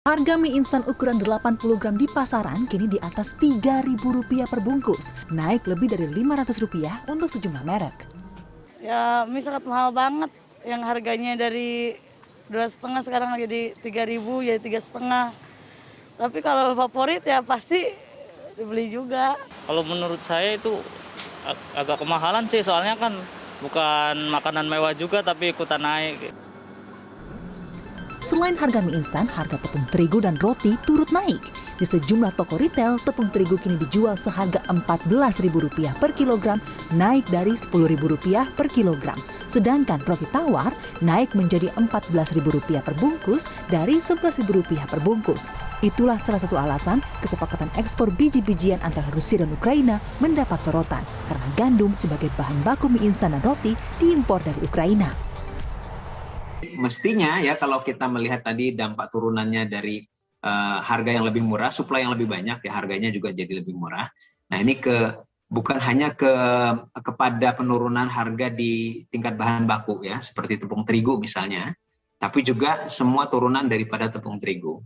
Harga mie instan ukuran 80 gram di pasaran kini di atas Rp3.000 per bungkus, naik lebih dari Rp500 untuk sejumlah merek. Ya mie sangat mahal banget, yang harganya dari 2,5 sekarang jadi 3.000, jadi 3,5. Tapi kalau favorit ya pasti dibeli juga. Kalau menurut saya itu agak kemahalan sih, soalnya kan bukan makanan mewah juga tapi ikutan naik. Selain harga mie instan, harga tepung terigu dan roti turut naik. Di sejumlah toko retail, tepung terigu kini dijual seharga Rp14.000 per kilogram, naik dari Rp10.000 per kilogram. Sedangkan roti tawar naik menjadi Rp14.000 per bungkus dari Rp11.000 per bungkus. Itulah salah satu alasan kesepakatan ekspor biji-bijian antara Rusia dan Ukraina mendapat sorotan, karena gandum sebagai bahan baku mie instan dan roti diimpor dari Ukraina. Mestinya ya kalau kita melihat tadi dampak turunannya dari harga yang lebih murah, suplai yang lebih banyak ya, harganya juga jadi lebih murah. Nah ini bukan hanya kepada penurunan harga di tingkat bahan baku ya, seperti tepung terigu misalnya, tapi juga semua turunan daripada tepung terigu.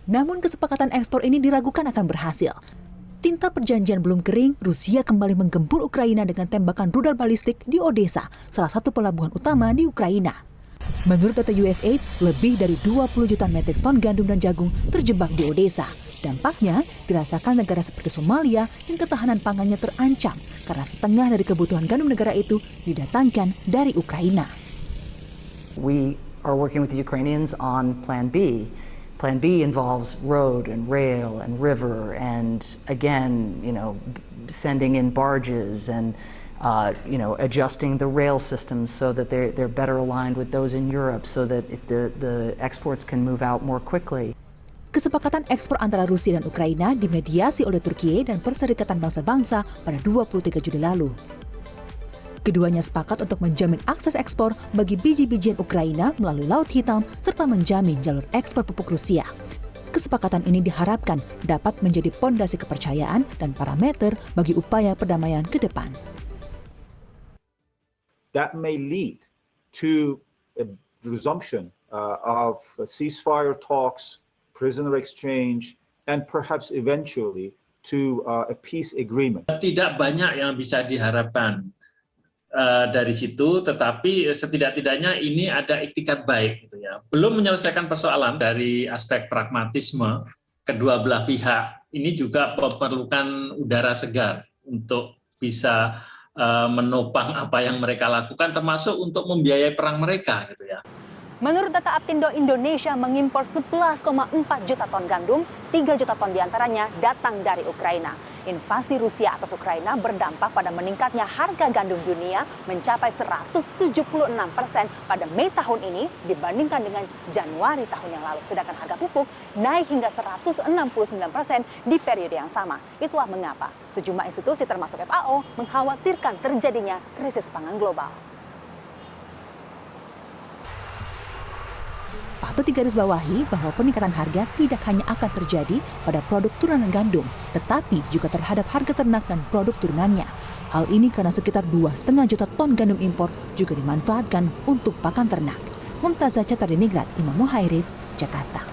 Namun kesepakatan ekspor ini diragukan akan berhasil. Tinta perjanjian belum kering, Rusia kembali menggempur Ukraina dengan tembakan rudal balistik di Odessa, salah satu pelabuhan utama di Ukraina. Menurut data USAID, lebih dari 20 juta metrik ton gandum dan jagung terjebak di Odessa. Dampaknya dirasakan negara seperti Somalia yang ketahanan pangannya terancam karena setengah dari kebutuhan gandum negara itu didatangkan dari Ukraina. We are working with the Ukrainians on Plan B. Plan B involves road and rail and river and again, sending in barges and adjusting the rail systems so that they're better aligned with those in Europe so that the exports can move out more quickly. Kesepakatan ekspor antara Rusia dan Ukraina dimediasi oleh Turkiye dan Perserikatan Bangsa-Bangsa pada 23 Juli lalu. Keduanya sepakat untuk menjamin akses ekspor bagi biji-bijian Ukraina melalui Laut Hitam serta menjamin jalur ekspor pupuk Rusia. Kesepakatan ini diharapkan dapat menjadi pondasi kepercayaan dan parameter bagi upaya perdamaian ke depan. That may lead to a resumption of ceasefire talks, prisoner exchange, and perhaps eventually to a peace agreement. Tidak banyak yang bisa diharapkan dari situ, tetapi setidak-tidaknya ini ada iktikat baik, gitu ya. Belum menyelesaikan persoalan dari aspek pragmatisme kedua belah pihak. Ini juga memerlukan udara segar untuk bisa menopang apa yang mereka lakukan, termasuk untuk membiayai perang mereka, gitu ya. Menurut data Aptindo, Indonesia mengimpor 11,4 juta ton gandum, 3 juta ton diantaranya datang dari Ukraina. Invasi Rusia atas Ukraina berdampak pada meningkatnya harga gandum dunia mencapai 176% pada Mei tahun ini dibandingkan dengan Januari tahun yang lalu. Sedangkan harga pupuk naik hingga 169% di periode yang sama. Itulah mengapa sejumlah institusi termasuk FAO mengkhawatirkan terjadinya krisis pangan global. Patut digarisbawahi bahwa peningkatan harga tidak hanya akan terjadi pada produk turunan gandum, tetapi juga terhadap harga ternak dan produk turunannya. Hal ini karena sekitar 2,5 juta ton gandum impor juga dimanfaatkan untuk pakan ternak. Mumtazah Chatardiningrat, Imam Muhairib, Jakarta.